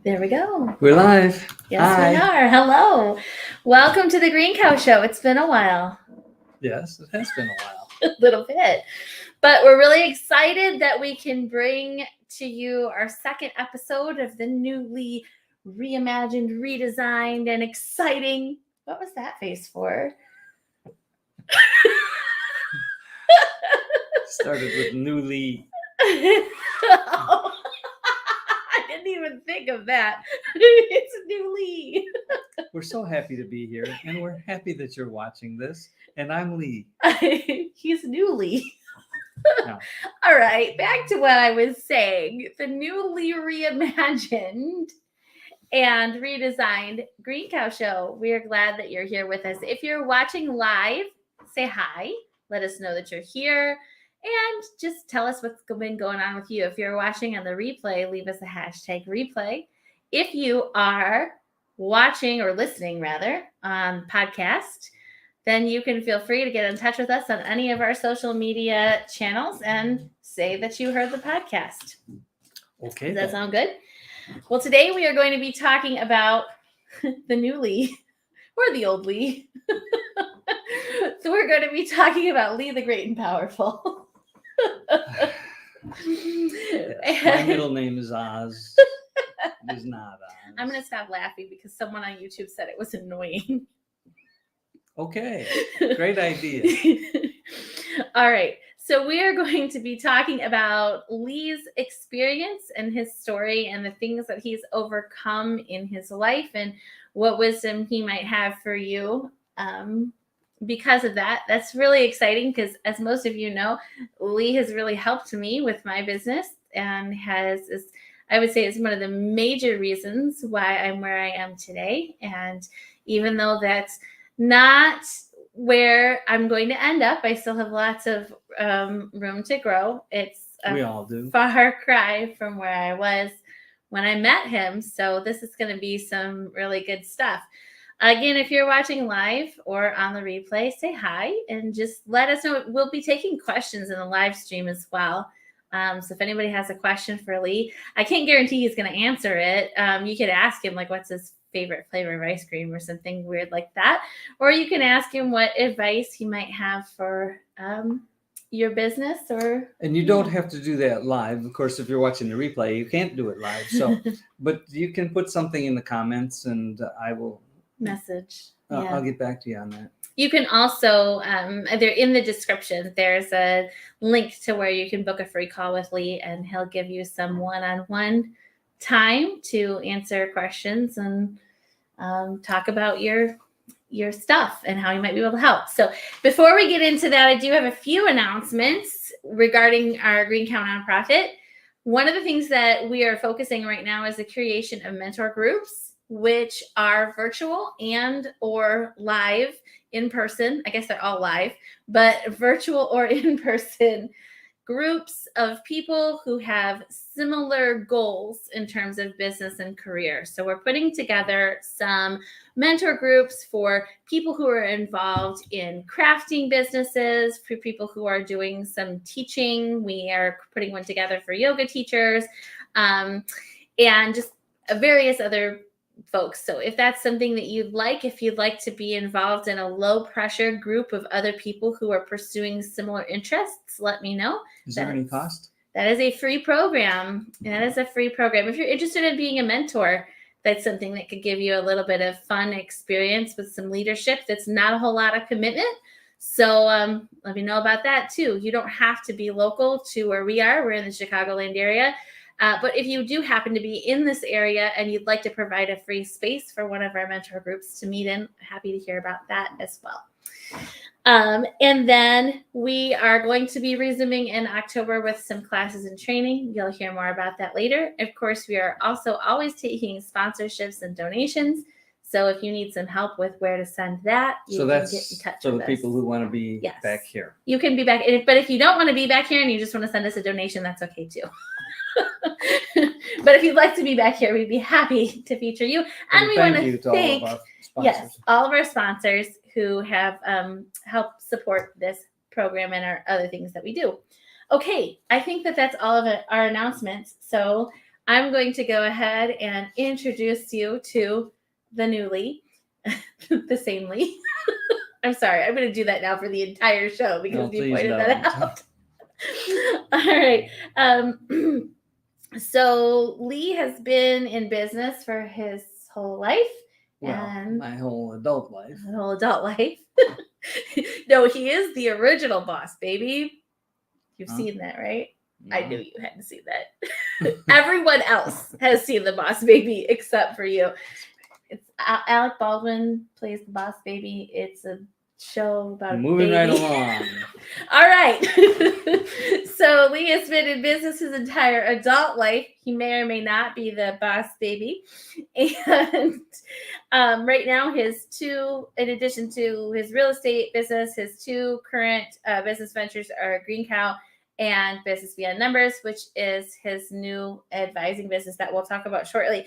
There we go. We're live. Yes, Hi. we are. Hello. Welcome to the Greencow Show. It's been a while, Yes, it has been a while. a little bit. But we're really excited that we can bring to you our second episode of the newly reimagined, redesigned, and exciting. What was that face for? Started with newly. I didn't even think of that. It's newly. We're so happy to be here, and we're happy that you're watching this. And I'm Lee. He's newly. No. All right, back to what I was saying. The newly reimagined and redesigned Greencow Show. We are glad that you're here with us. If you're watching live, say hi. Let us know that you're here. And just tell us what's been going on with you. If you're watching on the replay, leave us a hashtag replay. If you are watching or listening, rather, on podcast, then you can feel free to get in touch with us on any of our social media channels and say that you heard the podcast. Okay. Does that sound good? Well, today we are going to be talking about the new Lee or the old Lee. So we're going to be talking about Lee the Great and Powerful. Yes, my middle name is Oz. It's not Oz. I'm going to stop laughing because someone on YouTube said it was annoying. Okay, great idea. All right. So we are going to be talking about Lee's experience and his story and the things that he's overcome in his life and what wisdom he might have for you. Because of that, that's really exciting because, as most of you know, Lee has really helped me with my business and I would say, is one of the major reasons why I'm where I am today. And even though that's not where I'm going to end up, I still have lots of room to grow. It's We all do. far cry from where I was when I met him. So this is going to be some really good stuff. Again, if you're watching live or on the replay, say hi and just let us know. We'll be taking questions in the live stream as well. So if anybody has a question for Lee, I can't guarantee he's going to answer it. You could ask him, like, what's his favorite flavor of ice cream or something weird like that. Or you can ask him what advice he might have for your business. And you don't have to do that live. Of course, if you're watching the replay, you can't do it live. So, but you can put something in the comments and I will message. I'll get back to you on that. You can also, they're in the description, there's a link to where you can book a free call with Lee and he'll give you some one-on-one time to answer questions and talk about your stuff and how you might be able to help. So before we get into that, I do have a few announcements regarding our Greencow nonprofit. One of the things that we are focusing right now is the creation of mentor groups, which are virtual and or live in person. I guess they're all live, but virtual or in person groups of people who have similar goals in terms of business and career. So we're putting together some mentor groups for people who are involved in crafting businesses, for people who are doing some teaching. We are putting one together for yoga teachers, and just various other folks. So if that's something that you'd like, if you'd like to be involved in a low pressure group of other people who are pursuing similar interests, let me know. Is there any cost? That is a free program. That is a free program. If you're interested in being a mentor, that's something that could give you a little bit of fun experience with some leadership. That's not a whole lot of commitment. So let me know about that too. You don't have to be local to where we are. We're in the Chicagoland area. But if you do happen to be in this area and you'd like to provide a free space for one of our mentor groups to meet in, happy to hear about that as well. And then we are going to be resuming in October with some classes and training. You'll hear more about that later. Of course, we are also always taking sponsorships and donations. So if you need some help with where to send that, you can get in touch for with the us. people who want to be back here. You can be back. But if you don't want to be back here and you just want to send us a donation, that's okay too. But if you'd like to be back here, we'd be happy to feature you. And we want to thank all of our sponsors who have helped support this program and our other things that we do. Okay, I think that that's all of our announcements. So I'm going to go ahead and introduce you to the new Lee, the same Lee. I'm sorry. I'm going to do that now for the entire show because No, you please pointed that don't. out. All right. So Lee has been in business for his whole life. Well, And my whole adult life. his whole adult life. No, he is the original boss, baby. You've Huh? seen that, right? No. I knew you hadn't seen that. Everyone else has seen the Boss Baby except for you. It's Alec Baldwin plays the Boss Baby. It's a show about Moving a right baby. along. All right. So Lee has been in business his entire adult life. He may or may not be the Boss Baby. And right now, his two, in addition to his real estate business, his two current business ventures are Greencow and Business Beyond Numbers, which is his new advising business that we'll talk about shortly.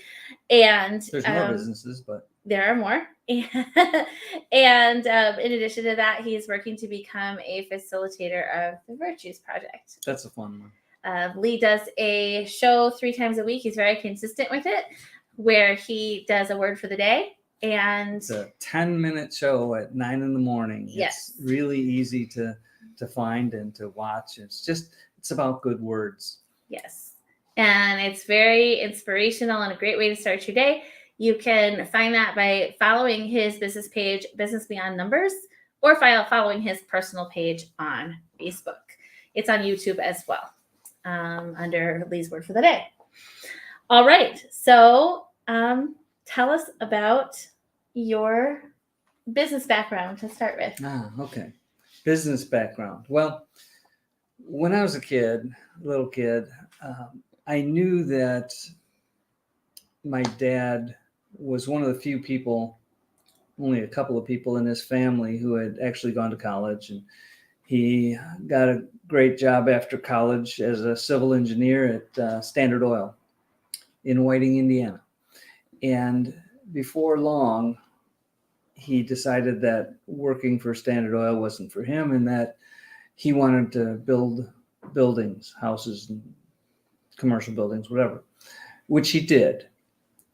And There's more businesses, but there are more. And in addition to that, he's working to become a facilitator of the Virtues Project. that's a fun one. Lee does a show 3 times a week. He's very consistent with it, where he does a word for the day. And It's a 10-minute show at 9 a.m. Yes. It's really easy to find and to watch. It's about good words. yes, and it's very inspirational and a great way to start your day. You can find that by following his business page, Business Beyond Numbers, or following his personal page on Facebook. It's on YouTube as well, under Lee's Word for the Day. All right, so tell us about your business background to start with. Okay. Business background. Well, when I was a little kid, I knew that my dad was one of the few people, only a couple of people in his family who had actually gone to college. And he got a great job after college as a civil engineer at Standard Oil in Whiting, Indiana. And before long, he decided that working for Standard Oil wasn't for him and that he wanted to build buildings, houses, and commercial buildings, whatever, which he did.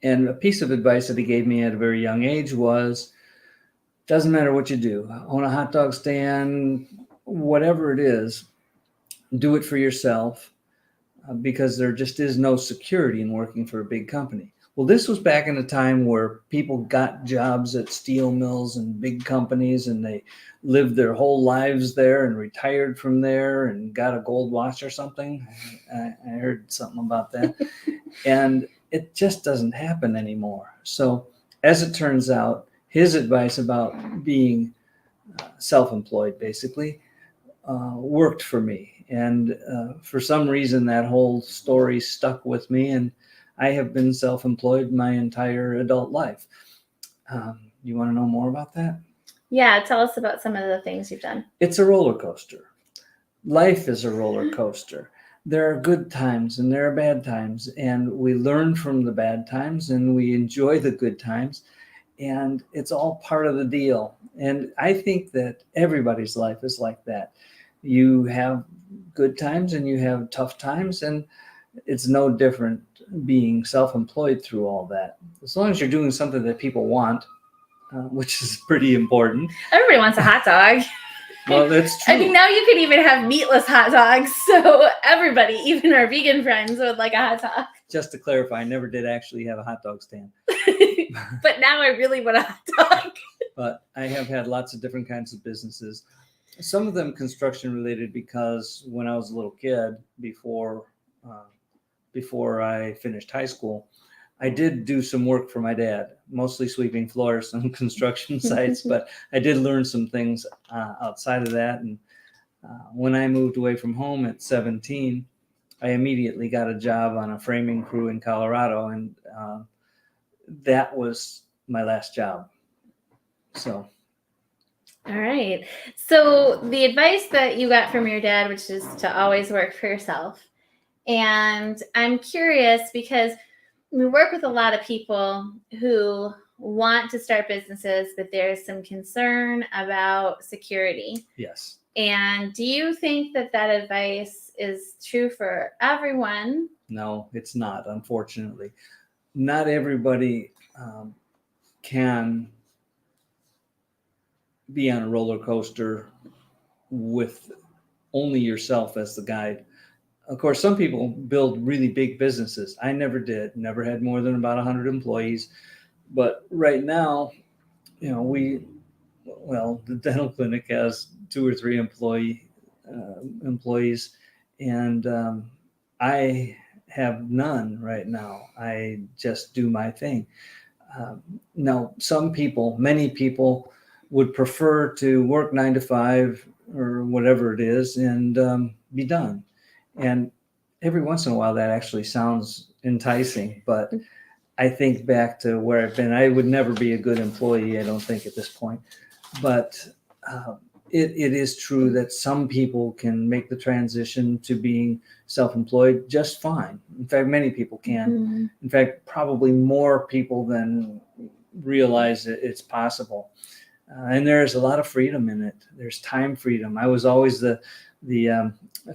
And a piece of advice that he gave me at a very young age was, doesn't matter what you do, own a hot dog stand, whatever it is, do it for yourself, because there just is no security in working for a big company. Well, this was back in a time where people got jobs at steel mills and big companies, and they lived their whole lives there and retired from there and got a gold watch or something. I heard something about that. And it just doesn't happen anymore. So as it turns out, his advice about being self-employed basically worked for me. And for some reason, that whole story stuck with me. And I have been self-employed my entire adult life. You want to know more about that? Yeah, tell us about some of the things you've done. It's a roller coaster. Life is a roller coaster. There are good times and there are bad times, and we learn from the bad times and we enjoy the good times, and it's all part of the deal. And I think that everybody's life is like that. You have good times and you have tough times, and it's no different being self-employed through all that. As long as you're doing something that people want, which is pretty important. Everybody wants a hot dog. Well, that's true. I mean, now you can even have meatless hot dogs. So everybody, even our vegan friends, would like a hot dog. Just to clarify, I never did actually have a hot dog stand. But now I really want a hot dog. But I have had lots of different kinds of businesses. Some of them construction related, because when I was a little kid, before I finished high school, I did do some work for my dad, mostly sweeping floors on construction sites, but I did learn some things outside of that. And when I moved away from home at 17, I immediately got a job on a framing crew in Colorado, and that was my last job. So. All right. So the advice that you got from your dad, which is to always work for yourself. And I'm curious because we work with a lot of people who want to start businesses, but there's some concern about security. Yes. And do you think that that advice is true for everyone? No, it's not, unfortunately. Not everybody can be on a roller coaster with only yourself as the guide. Of course, some people build really big businesses. I never did, never had more than about 100 employees. But right now, you know, the dental clinic has 2 or 3 employees, and I have none right now. I just do my thing. Now, many people would prefer to work 9 to 5 or whatever it is and be done. And every once in a while, that actually sounds enticing, but I think back to where I've been. I would never be a good employee, I don't think, at this point. But it is true that some people can make the transition to being self-employed just fine. In fact, many people can. Mm-hmm. In fact, probably more people than realize that it's possible. And there's a lot of freedom in it. There's time freedom. I was always the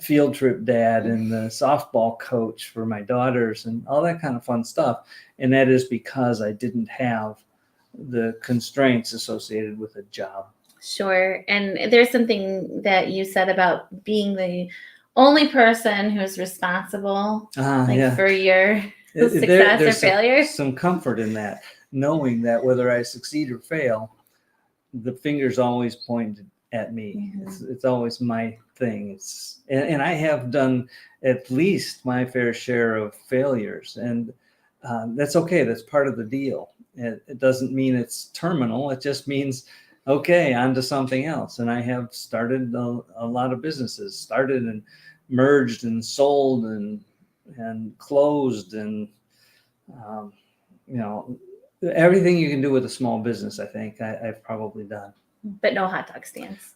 field trip dad and the softball coach for my daughters and all that kind of fun stuff. And that is because I didn't have the constraints associated with a job. Sure. And there's something that you said about being the only person who's responsible for your success or failure. Some comfort in that, knowing that whether I succeed or fail, the finger's always pointed at me. Mm-hmm. It's always my thing. And I have done at least my fair share of failures, and that's okay. That's part of the deal. It doesn't mean it's terminal. It just means, okay, on to something else. And I have started a lot of businesses, started and merged and sold and closed and, everything you can do with a small business, I think I've probably done. But no hot dog stands.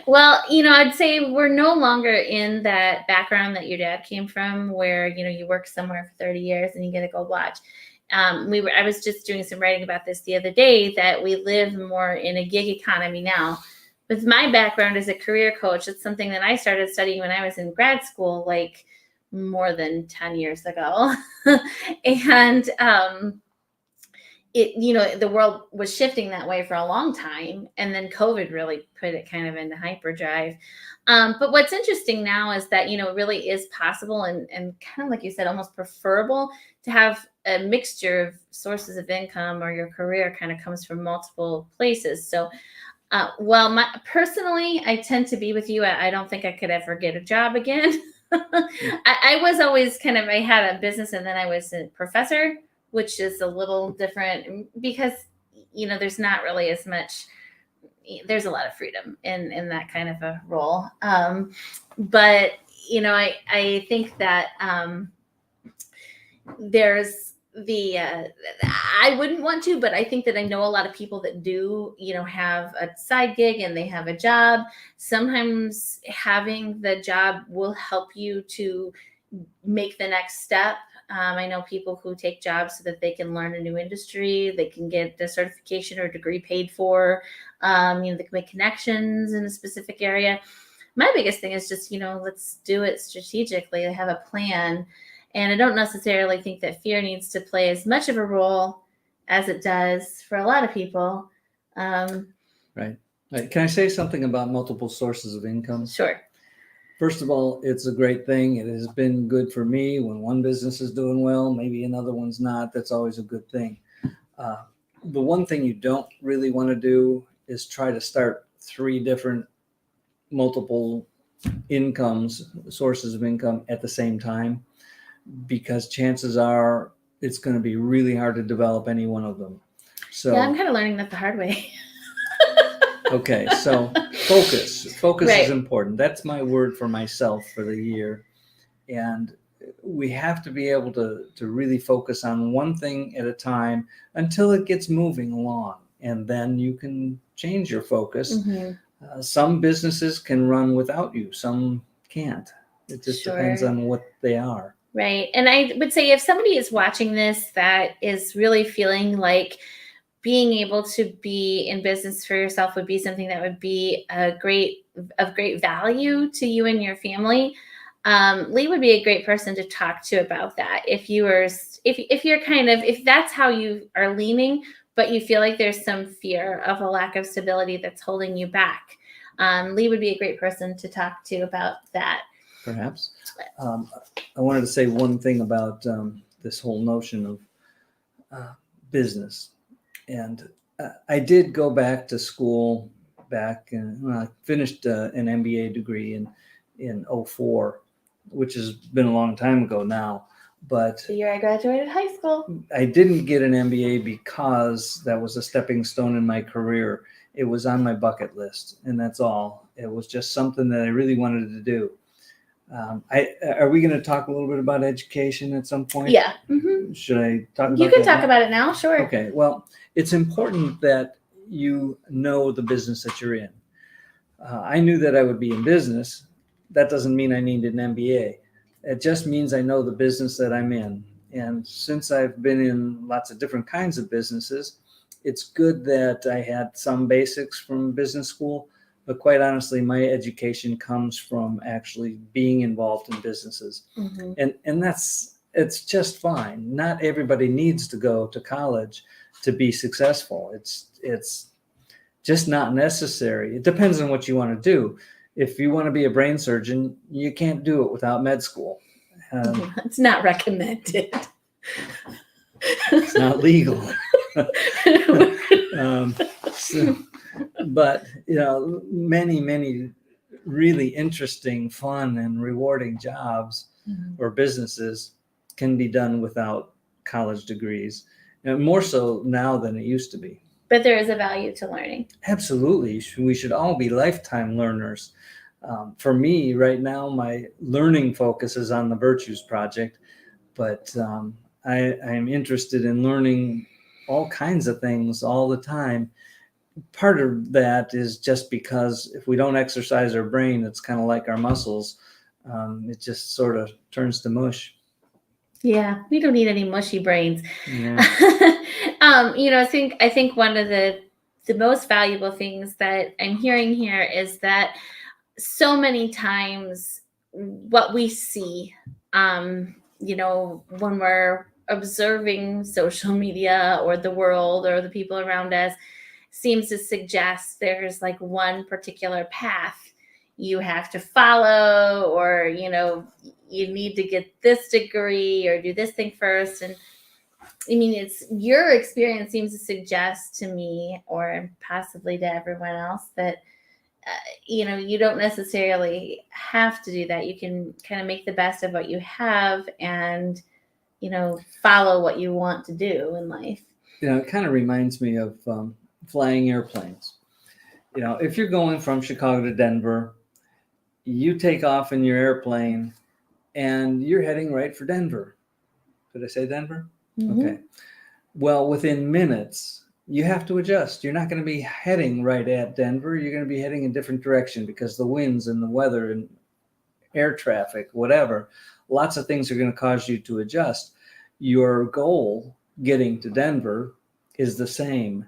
Well, I'd say we're no longer in that background that your dad came from, where, you work somewhere for 30 years and you get a gold watch. I was just doing some writing about this the other day, that we live more in a gig economy now. With my background as a career coach, it's something that I started studying when I was in grad school, like more than 10 years ago. And the world was shifting that way for a long time. And then COVID really put it kind of into hyperdrive. But what's interesting now is that, it really is possible and kind of like you said, almost preferable to have a mixture of sources of income, or your career kind of comes from multiple places. So, personally, I tend to be with you. I don't think I could ever get a job again. I was always I had a business and then I was a professor, which is a little different because, there's not really as much, there's a lot of freedom in that kind of a role. But, I think that there's I wouldn't want to, but I think that I know a lot of people that do, have a side gig and they have a job. Sometimes having the job will help you to make the next step. I know people who take jobs so that they can learn a new industry, they can get the certification or degree paid for, they can make connections in a specific area. My biggest thing is just, let's do it strategically, have a plan. And I don't necessarily think that fear needs to play as much of a role as it does for a lot of people. Right. Can I say something about multiple sources of income? Sure. First of all, it's a great thing. It has been good for me. When one business is doing well, maybe another one's not. That's always a good thing. The one thing you don't really want to do is try to start 3 different multiple sources of income at the same time, because chances are it's going to be really hard to develop any one of them. So yeah, I'm kind of learning that the hard way. Okay, so focus Right. is important. That's my word for myself for the year. And we have to be able to really focus on one thing at a time until it gets moving along. And then you can change your focus. Mm-hmm. Some businesses can run without you. Some can't. It just depends on what they are. Right. And I would say if somebody is watching this that is really feeling like being able to be in business for yourself would be something that would be of great value to you and your family, Lee would be a great person to talk to about that. If you're if that's how you are leaning, but you feel like there's some fear of a lack of stability that's holding you back, Lee would be a great person to talk to about that. Perhaps. I wanted to say one thing about this whole notion of business. And I did go back to school when I finished an MBA degree in 04, which has been a long time ago now. But The year I graduated high school. I didn't get an MBA because that was a stepping stone in my career. It was on my bucket list, and that's all. It was just something that I really wanted to do. Are we going to talk a little bit about education at some point? Yeah. Mm-hmm. Should I talk about You can that talk now? about it now, sure. Okay. Well, it's important that you know the business that you're in. I knew that I would be in business. That doesn't mean I need an MBA. It just means I know the business that I'm in. And since I've been in lots of different kinds of businesses, it's good that I had some basics from business school. But quite honestly, my education comes from actually being involved in businesses. Mm-hmm. And it's just fine. Not everybody needs to go to college to be successful. It's just not necessary. It depends on what you want to do. If you want to be a brain surgeon, you can't do it without med school. It's not recommended. It's not legal. But many really interesting, fun, and rewarding jobs or businesses can be done without college degrees, and more so now than it used to be. But there is a value to learning. Absolutely. We should all be lifetime learners. For me right now, my learning focus is on the Virtues Project, but I'm interested in learning all kinds of things all the time. Part of that is just because if we don't exercise our brain, it's kind of like our muscles. It just sort of turns to mush. Yeah, we don't need any mushy brains. Yeah. I think one of the most valuable things that I'm hearing here is that so many times what we see, when we're observing social media or the world or the people around us, seems to suggest there's like one particular path you have to follow, or you need to get this degree or do this thing first. And I mean, it's your experience seems to suggest to me, or possibly to everyone else, that you don't necessarily have to do that. You can kind of make the best of what you have and follow what you want to do in life. It kind of reminds me of flying airplanes. If you're going from Chicago to Denver, you take off in your airplane and you're heading right for Denver. Did I say Denver? Mm-hmm. Okay. Well, within minutes, you have to adjust. You're not going to be heading right at Denver. You're going to be heading in a different direction because the winds and the weather and air traffic, whatever, lots of things are going to cause you to adjust. Your goal, getting to Denver, is the same,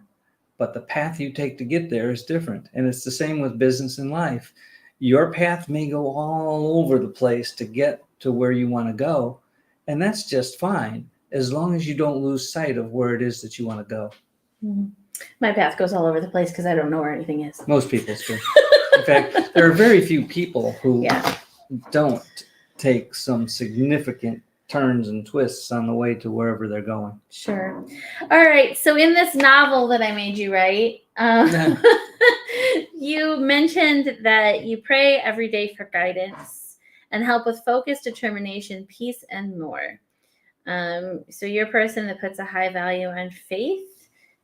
but the path you take to get there is different. And it's the same with business and life. Your path may go all over the place to get to where you want to go, and that's just fine, as long as you don't lose sight of where it is that you want to go. Mm-hmm. My path goes all over the place because I don't know where anything is. Most people's do. In fact, there are very few people who don't take some significant turns and twists on the way to wherever they're going. Sure. All right. So in this novel that I made you write, you mentioned that you pray every day for guidance and help with focus, determination, peace, and more. So you're a person that puts a high value on faith.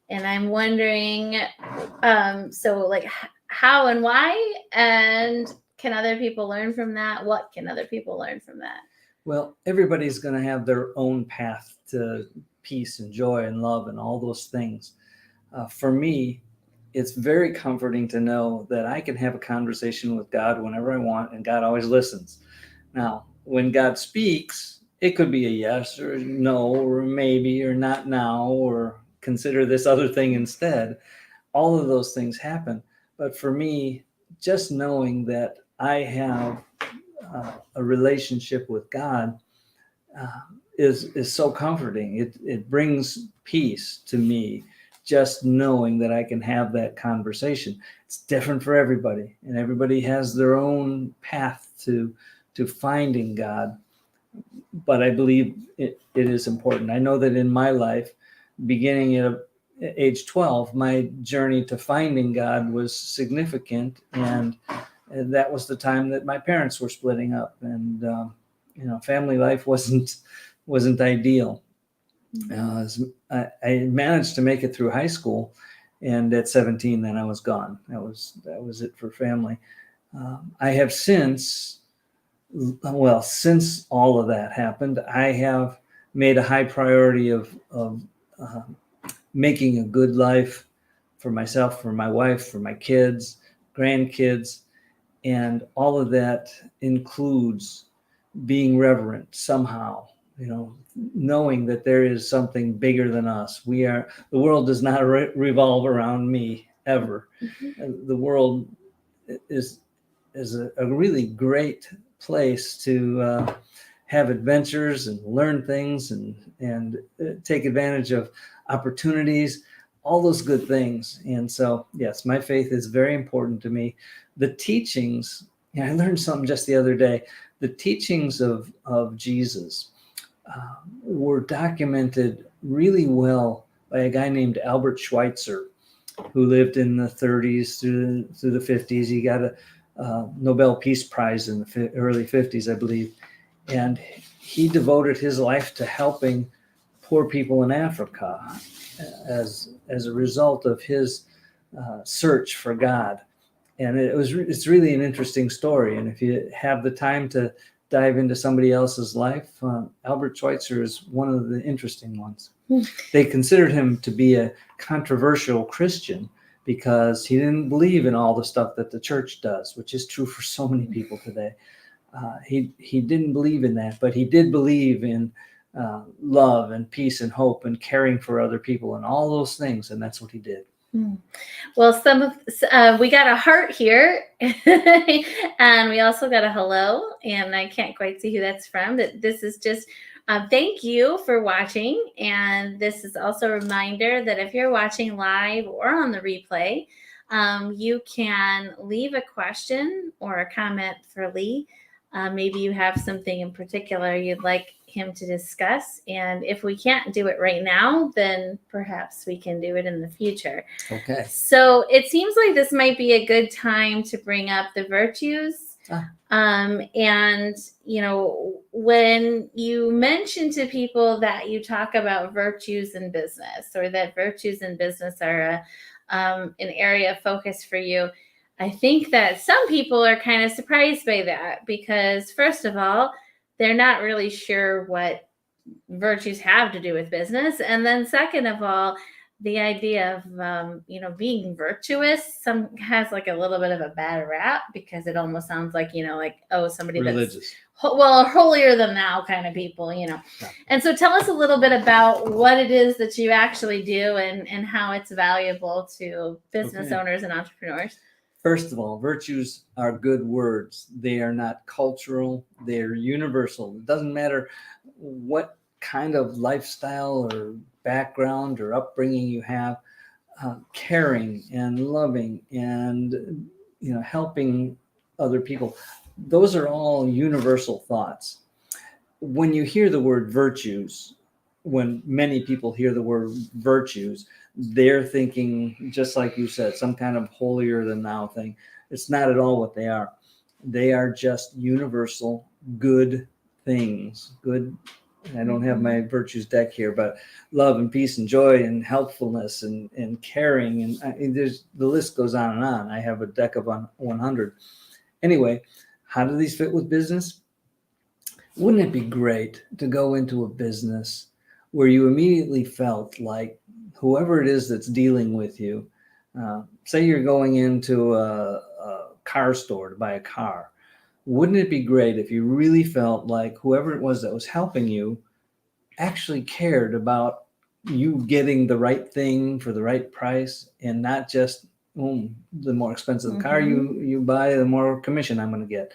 And I'm wondering, how and why? And can other people learn from that? What can other people learn from that? Well, everybody's going to have their own path to peace and joy and love and all those things. For me, it's very comforting to know that I can have a conversation with God whenever I want, and God always listens. Now, when God speaks, it could be a yes or no or maybe or not now or consider this other thing instead. All of those things happen. But for me, just knowing that I have a relationship with God is so comforting. It brings peace to me, just knowing that I can have that conversation. It's different for everybody, and everybody has their own path to finding God. But I believe it is important. I know that in my life, beginning at age 12, my journey to finding God was significant, and that was the time that my parents were splitting up, and family life wasn't ideal. I managed to make it through high school, and at 17, then I was gone. That was it for family. I have since all of that happened, I have made a high priority of making a good life for myself, for my wife, for my kids, grandkids, and all of that includes being reverent somehow, knowing that there is something bigger than us. The world does not revolve around me ever. The world is a really great place to have adventures and learn things and take advantage of opportunities, all those good things. And so, yes, my faith is very important to me. The teachings, I learned something just the other day. The teachings of Jesus were documented really well by a guy named Albert Schweitzer, who lived in the 30s through the 50s. He got a Nobel Peace Prize in the early 50s, I believe. And he devoted his life to helping poor people in Africa as a result of his search for God. And it's really an interesting story. And if you have the time to dive into somebody else's life, Albert Schweitzer is one of the interesting ones. They considered him to be a controversial Christian because he didn't believe in all the stuff that the church does, which is true for so many people today. He didn't believe in that, but he did believe in love and peace and hope and caring for other people and all those things. And that's what he did. Well, we got a heart here, and we also got a hello, and I can't quite see who that's from. That this is just thank you for watching, and this is also a reminder that if you're watching live or on the replay, you can leave a question or a comment for Lee. Maybe you have something in particular you'd like him to discuss. And if we can't do it right now, then perhaps we can do it in the future. Okay. So it seems like this might be a good time to bring up the virtues. And, when you mention to people that you talk about virtues in business, or that virtues in business are an area of focus for you, I think that some people are kind of surprised by that because, first of all, they're not really sure what virtues have to do with business. And then second of all, the idea of, being virtuous has like a little bit of a bad rap because it almost sounds like, somebody religious. That's holier than thou kind of people, Yeah. And so tell us a little bit about what it is that you actually do and how it's valuable to business owners and entrepreneurs. First of all, virtues are good words. They are not cultural. They're universal. It doesn't matter what kind of lifestyle or background or upbringing you have. Caring and loving and helping other people. Those are all universal thoughts. When you hear the word virtues, when many people hear the word virtues, they're thinking, just like you said, some kind of holier than thou thing. It's not at all what they are. They are just universal good things. Good. I don't have my virtues deck here, but love and peace and joy and helpfulness and caring. And the list goes on and on. I have a deck of 100. Anyway, how do these fit with business? Wouldn't it be great to go into a business where you immediately felt like whoever it is that's dealing with you, say you're going into a car store to buy a car. Wouldn't it be great if you really felt like whoever it was that was helping you actually cared about you getting the right thing for the right price, and not just the more expensive car you buy, the more commission I'm going to get.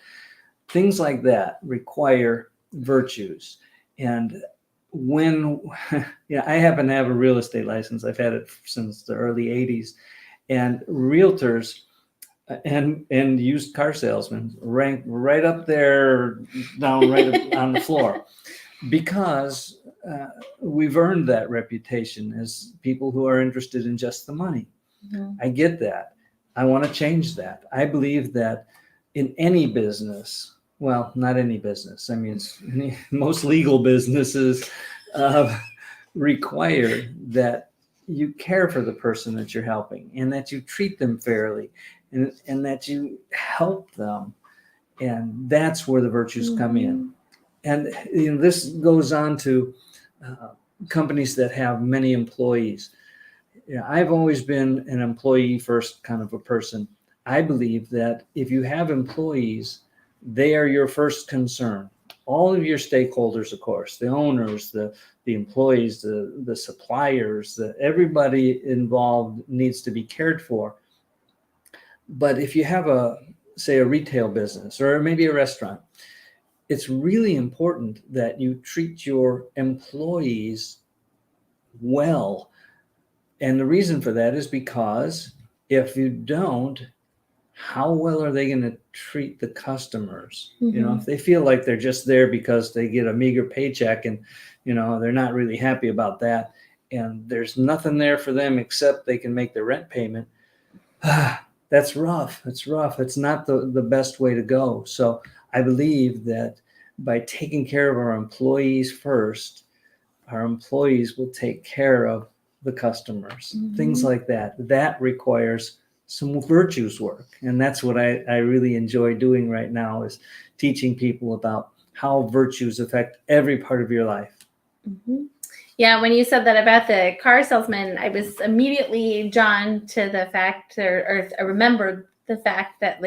Things like that require virtues. And when I happen to have a real estate license, I've had it since the early 80s, and realtors and used car salesmen rank right up there, down right on the floor, because we've earned that reputation as people who are interested in just the money. I get that. I want to change that. I believe that in any business, well, not any business, I mean, most legal businesses require that you care for the person that you're helping, and that you treat them fairly, and that you help them. And that's where the virtues come in. And this goes on to companies that have many employees. I've always been an employee first kind of a person. I believe that if you have employees, they are your first concern. All of your stakeholders, of course, the owners, the employees, the suppliers, everybody involved needs to be cared for. But if you have say a retail business or maybe a restaurant, it's really important that you treat your employees well. And the reason for that is because if you don't, how well are they going to treat the customers? If they feel like they're just there because they get a meager paycheck, and they're not really happy about that, and there's nothing there for them except they can make their rent payment, that's rough. It's rough. It's not the best way to go. So I believe that by taking care of our employees first, our employees will take care of the customers. Things like that. That requires some virtues work. And that's what I really enjoy doing right now, is teaching people about how virtues affect every part of your life. Yeah, when you said that about the car salesman, I was immediately drawn to the fact, or I remembered the fact that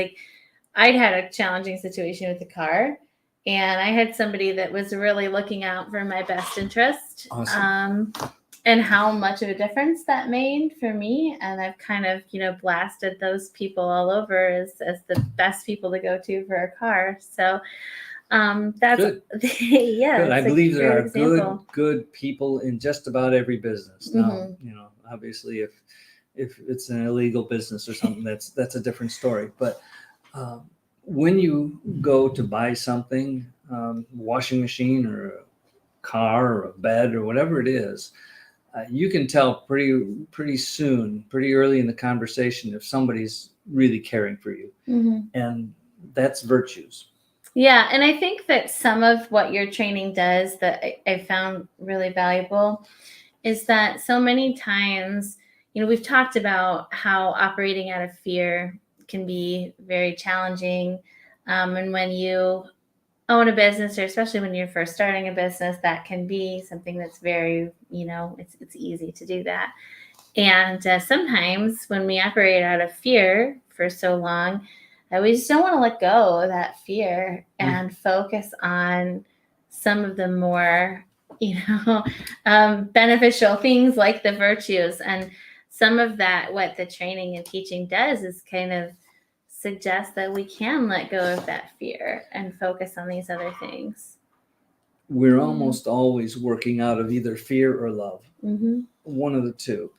I'd had a challenging situation with the car, and I had somebody that was really looking out for my best interest. Awesome. And how much of a difference that made for me. And I've kind of, blasted those people all over as the best people to go to for a car. So that's good. Yeah. Good. I believe there are example. good people in just about every business. Now, obviously if it's an illegal business or something, that's a different story. But when you go to buy something, washing machine or a car or a bed or whatever it is, you can tell pretty soon, pretty early in the conversation, if somebody's really caring for you. And that's virtues. Yeah. And I think that some of what your training does that I found really valuable is that so many times, we've talked about how operating out of fear can be very challenging. And when you own a business, or especially when you're first starting a business, that can be something that's very, it's easy to do that. And sometimes when we operate out of fear for so long, we just don't want to let go of that fear and focus on some of the more, beneficial things like the virtues. And some of that, what the training and teaching does is kind of suggest that we can let go of that fear and focus on these other things. We're almost always working out of either fear or love, one of the two.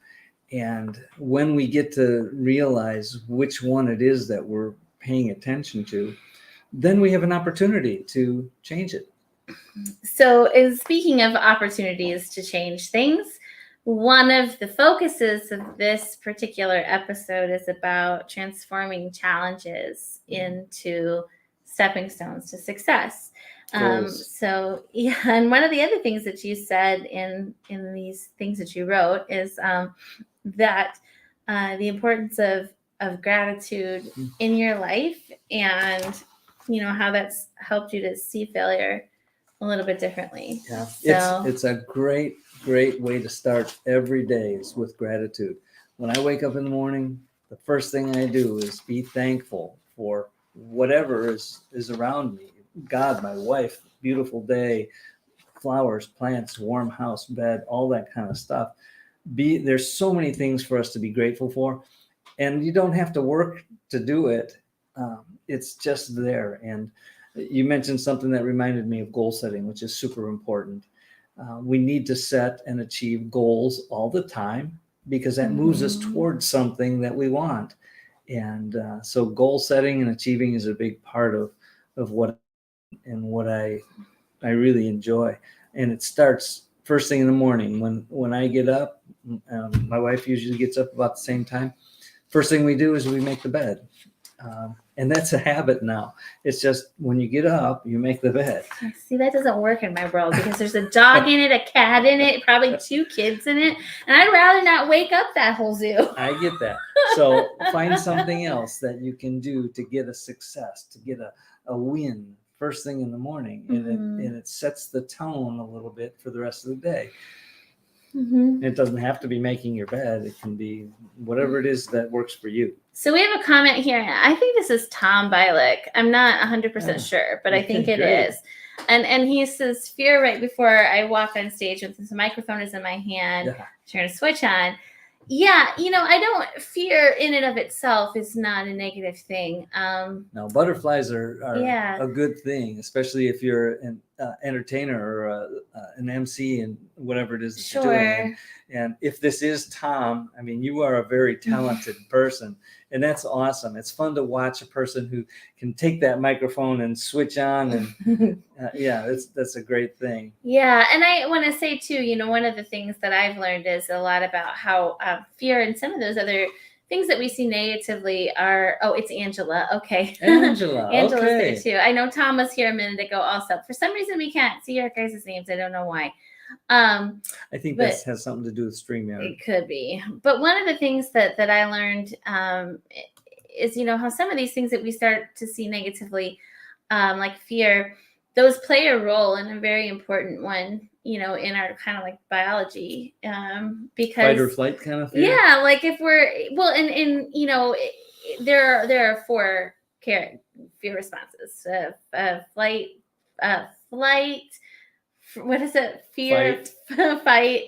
And when we get to realize which one it is that we're paying attention to, then we have an opportunity to change it. So, speaking of opportunities to change things, one of the focuses of this particular episode is about transforming challenges into stepping stones to success. So, yeah, and one of the other things that you said in these things that you wrote is that the importance of gratitude in your life, and how that's helped you to see failure a little bit differently. Yeah, so it's a great way to start every day is with gratitude. When I wake up in the morning, the first thing I do is be thankful for whatever is around me. God, my wife, beautiful day, flowers, plants, warm house, bed, all that kind of stuff. There's so many things for us to be grateful for, and you don't have to work to do it. It's just there. And you mentioned something that reminded me of goal setting, which is super important. We need to set and achieve goals all the time because that moves us towards something that we want. And so goal setting and achieving is a big part of what I really enjoy. And it starts first thing in the morning when I get up. My wife usually gets up about the same time. First thing we do is we make the bed. And that's a habit now. It's just when you get up, you make the bed. See, that doesn't work in my world because there's a dog in it, a cat in it, probably 2 kids in it. And I'd rather not wake up that whole zoo. I get that. So find something else that you can do to get a success, to get a win first thing in the morning. And it sets the tone a little bit for the rest of the day. It doesn't have to be making your bed. It can be whatever it is that works for you. So we have a comment here. I think this is Tom Bilick. I'm not 100% sure, but I think it is. And he says, fear right before I walk on stage with this microphone is in my hand, turn a switch on. Yeah, fear in and of itself is not a negative thing. No, butterflies are a good thing, especially if you're an entertainer or an MC and whatever it is that you're doing. And if this is Tom, I mean, you are a very talented person, and that's awesome. It's fun to watch a person who can take that microphone and switch on, and that's a great thing. Yeah, and I want to say too, one of the things that I've learned is a lot about how fear and some of those other things that we see negatively are. Oh, it's Angela. Okay, Angela's there too. I know Tom was here a minute ago. Also, for some reason we can't see your guys' names. I don't know why. I think that has something to do with StreamYard. It could be. But one of the things that I learned is, how some of these things that we start to see negatively, like fear, those play a role in a very important one, in our kind of like biology. Because fight or flight kind of fear? Yeah, like if we're, well, and there are 4 fear responses. Flight, what is it? Fear, fight,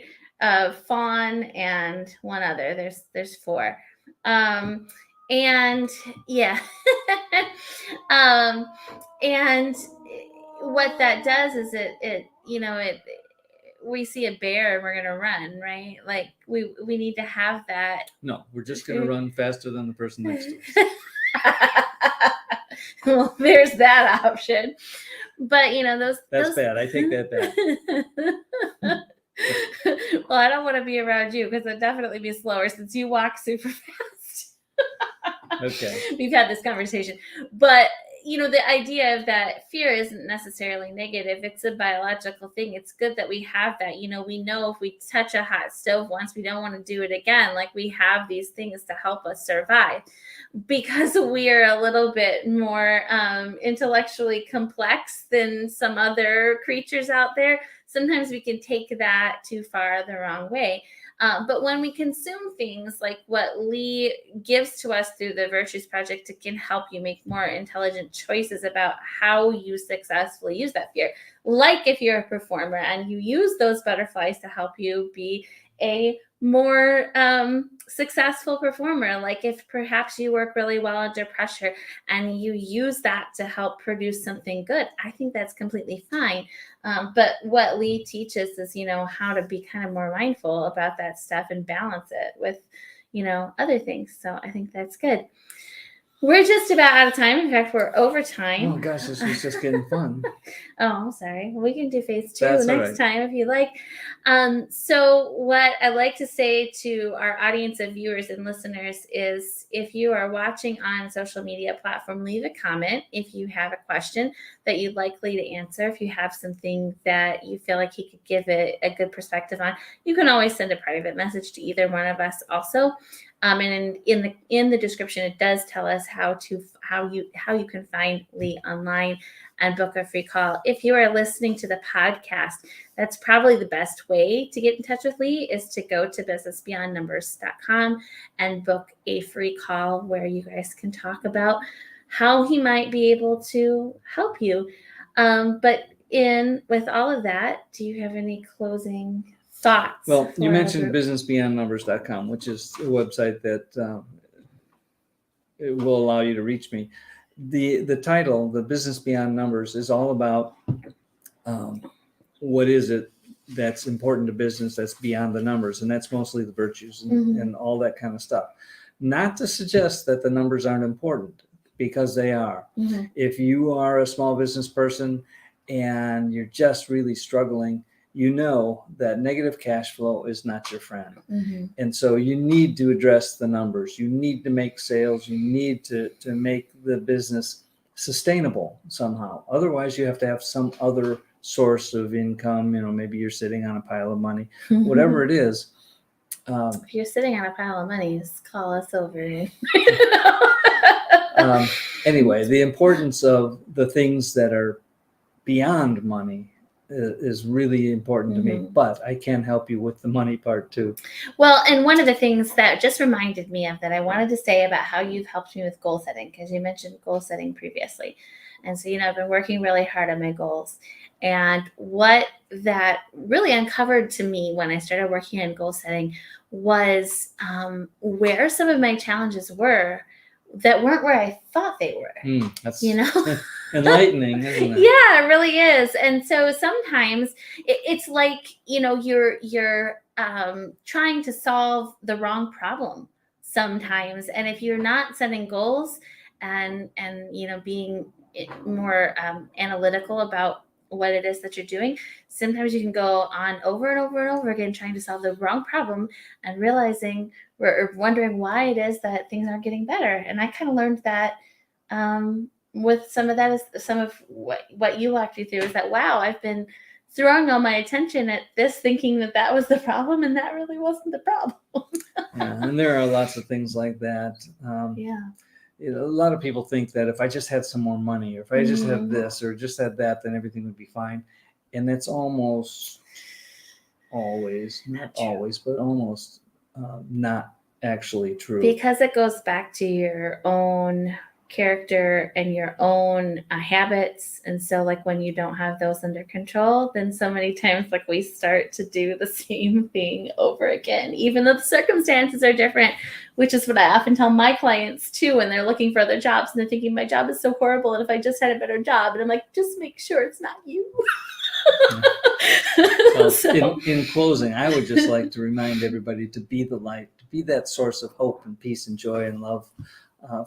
fawn, and one other. There's 4. And yeah. And what that does is we see a bear and we're going to run, right? Like we need to have that. No, we're just going to run faster than the person next to us. Well, there's that option. But that's bad. I take that back. Well, I don't want to be around you because I'd definitely be slower since you walk super fast. Okay. We've had this conversation. But the idea of that fear isn't necessarily negative. It's a biological thing. It's good that we have that. We know if we touch a hot stove once, we don't want to do it again. Like we have these things to help us survive because we are a little bit more intellectually complex than some other creatures out there. Sometimes we can take that too far the wrong way. But when we consume things like what Lee gives to us through the Virtues Project, it can help you make more intelligent choices about how you successfully use that fear. Like if you're a performer and you use those butterflies to help you be a more successful performer, like if perhaps you work really well under pressure and you use that to help produce something good, I think that's completely fine. But what Lee teaches is, how to be kind of more mindful about that stuff and balance it with, other things. So I think that's good. We're just about out of time. In fact, we're over time. Oh gosh, this was just getting fun. Oh, sorry. We can do phase 2 next time if you like. So what I like to say to our audience of viewers and listeners is if you are watching on a social media platform, leave a comment if you have a question that you'd like Lee to answer. If you have something that you feel like he could give it a good perspective on, you can always send a private message to either one of us also. And in the description, it does tell us how you can find Lee online and book a free call. If you are listening to the podcast, that's probably the best way to get in touch with Lee is to go to businessbeyondnumbers.com and book a free call where you guys can talk about how he might be able to help you. But with all of that, do you have any closing thoughts? Well, you for our mentioned group? businessbeyondnumbers.com, which is a website that it will allow you to reach me. The title, The Business Beyond Numbers, is all about what is it that's important to business that's beyond the numbers, and that's mostly the virtues and all that kind of stuff. Not to suggest that the numbers aren't important, because they are. If you are a small business person and you're just really struggling, you know that negative cash flow is not your friend. And so you need to address the numbers. You need to make sales. You need to make the business sustainable somehow. Otherwise, you have to have some other source of income. Maybe you're sitting on a pile of money, whatever it is. If you're sitting on a pile of money, just call us over. Anyway, the importance of the things that are beyond money is really important to me, but I can help you with the money part too. Well, and one of the things that just reminded me of that I wanted to say about how you've helped me with goal setting, because you mentioned goal setting previously. And so, I've been working really hard on my goals. And what that really uncovered to me when I started working on goal setting was where some of my challenges were that weren't where I thought they were. That's enlightening, isn't it? Yeah, it really is. And so sometimes it's like, you're trying to solve the wrong problem sometimes. And if you're not setting goals and being more analytical about what it is that you're doing, sometimes you can go on over and over and over again trying to solve the wrong problem and realizing or wondering why it is that things aren't getting better. And I kind of learned that with some of that is some of what you walked me through is that, wow, I've been throwing all my attention at this thinking that was the problem, and that really wasn't the problem. Yeah, and there are lots of things like that. A lot of people think that if I just had some more money, or if I just had this or just had that, then everything would be fine. And that's almost always, not always, but almost not actually true. Because it goes back to your own character and your own habits. And so like when you don't have those under control, then so many times like we start to do the same thing over again, even though the circumstances are different, which is what I often tell my clients too when they're looking for other jobs and they're thinking my job is so horrible and if I just had a better job. And I'm like, just make sure it's not you. Well, in closing, I would just like to remind everybody to be the light, to be that source of hope and peace and joy and love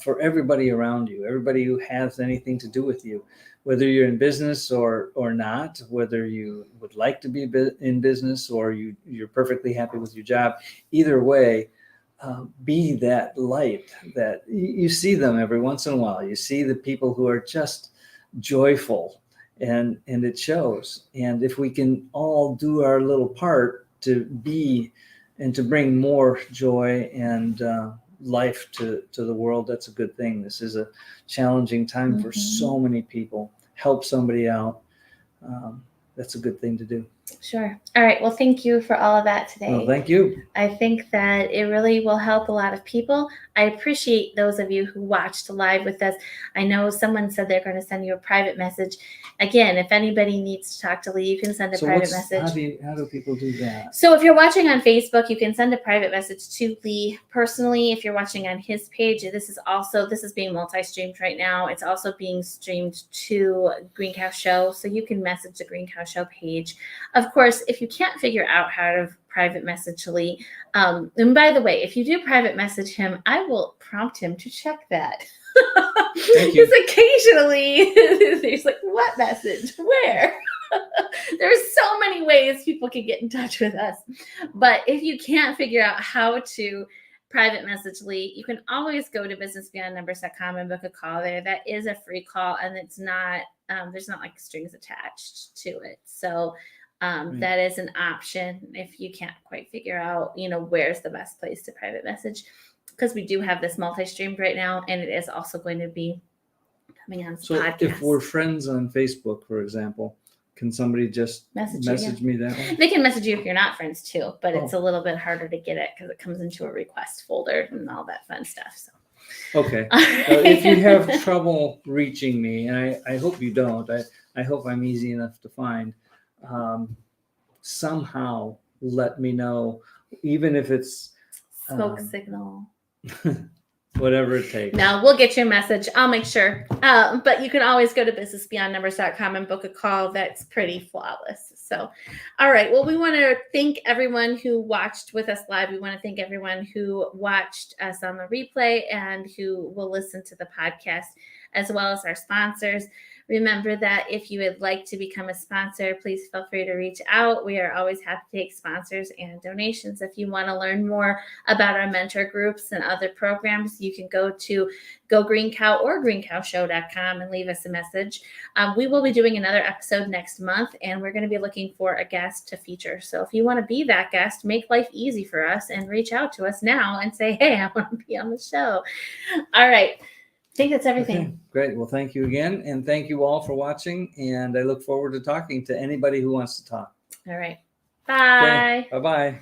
for everybody around you, everybody who has anything to do with you, whether you're in business or not, whether you would like to be in business or you're perfectly happy with your job. Either way, be that light that you see them every once in a while. You see the people who are just joyful, and it shows. And if we can all do our little part to be and to bring more joy and life to the world, that's a good thing. This is a challenging time for so many people. Help somebody out. That's a good thing to do. Sure. All right. Well, thank you for all of that today. Well, thank you. I think that it really will help a lot of people. I appreciate those of you who watched live with us. I know someone said they're going to send you a private message. Again, if anybody needs to talk to Lee, you can send a private message. How do people do that? So if you're watching on Facebook, you can send a private message to Lee personally. If you're watching on his page, this is being multi-streamed right now. It's also being streamed to Greencow Show. So you can message the Greencow Show page. Of course, if you can't figure out how to private message Lee, and by the way, if you do private message him, I will prompt him to check that. Because occasionally he's like, what message? Where? There's so many ways people can get in touch with us. But if you can't figure out how to private message Lee, you can always go to businessbeyondnumbers.com and book a call there. That is a free call, and it's not there's not like strings attached to it. So that is an option if you can't quite figure out, where's the best place to private message, because we do have this multi-streamed right now, and it is also going to be coming on so podcast. If we're friends on Facebook, for example, can somebody just message me that way? They can message you if you're not friends too, but it's a little bit harder to get it because it comes into a request folder and all that fun stuff. So. Okay. If you have trouble reaching me, and I hope you don't, I hope I'm easy enough to find. Somehow let me know, even if it's Smoke signal. whatever it takes. No, we'll get you a message. I'll make sure. But you can always go to businessbeyondnumbers.com and book a call. That's pretty flawless. So, all right. Well, we want to thank everyone who watched with us live. We want to thank everyone who watched us on the replay and who will listen to the podcast, as well as our sponsors. Remember that if you would like to become a sponsor, please feel free to reach out. We are always happy to take sponsors and donations. If you want to learn more about our mentor groups and other programs, you can go to GoGreencow or greencowshow.com and leave us a message. We will be doing another episode next month, and we're going to be looking for a guest to feature. So if you want to be that guest, make life easy for us and reach out to us now and say, hey, I want to be on the show. All right. I think that's everything. Okay, great. Well, thank you again. And thank you all for watching. And I look forward to talking to anybody who wants to talk. All right. Bye. Okay, bye-bye.